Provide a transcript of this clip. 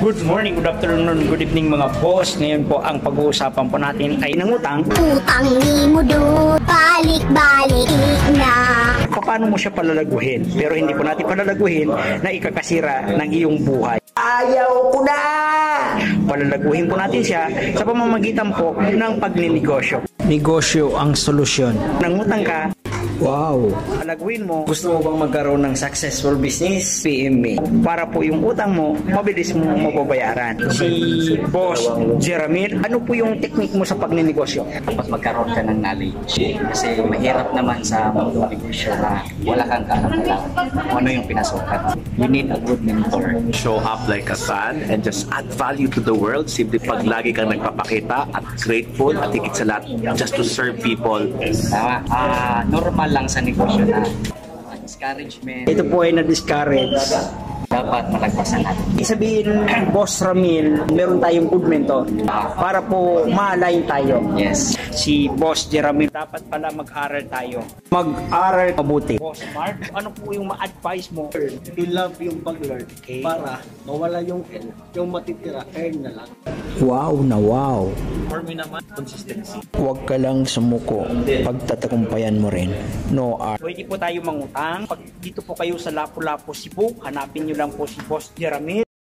Good morning, good afternoon, good evening mga boss. Ngayon po ang pag-uusapan po natin ay nangutang. Utang ni mo do, balik-balik na. Paano mo siya palalaguhin? Pero hindi po natin palalaguhin na ikakasira ng iyong buhay. Ayaw ko na! Palalaguhin po natin siya sa pamamagitan po ng pagninegosyo. Negosyo ang solusyon. Nangutang ka, wow! Palaguin mo, gusto mo bang magkaroon ng successful business? PM me. Para po yung utang mo, mabilis mo mababayaran. Si Boss Jeramil, ano po yung technique mo sa pagninegosyo? Dapat magkaroon ka ng knowledge. Kasi mahirap naman sa mundo negosyo na wala kang kaalam-alam kung ano yung pinasukan. You need a good mentor. Show up like a sun and just add value to the world. Simple pag lagi kang nagpapakita at grateful at higit sa lahat just to serve people. Tama. Normal lang sa negosyo na discouragement. Ito po ay na-discourage. Dapat malagpasan natin. Sabihin, Boss Ramil, meron tayong good mentor para po ma-align tayo. Yes. Si Boss Jeramil, dapat pala mag-aral tayo. Mag-aral mabuti. Boss Mark, ano po yung ma-advise mo? You love yung pag-learn para mawala yung L, yung matitira, earn na lang. Wow na wow. For me naman, consistency. Huwag ka lang sumuko. Pagtatagumpayan mo rin. No art. Pwede po tayo mangutang. Pag dito po kayo sa Lapu-Lapu, Cebu, hanapin nyo lang po si Boss Jeramil.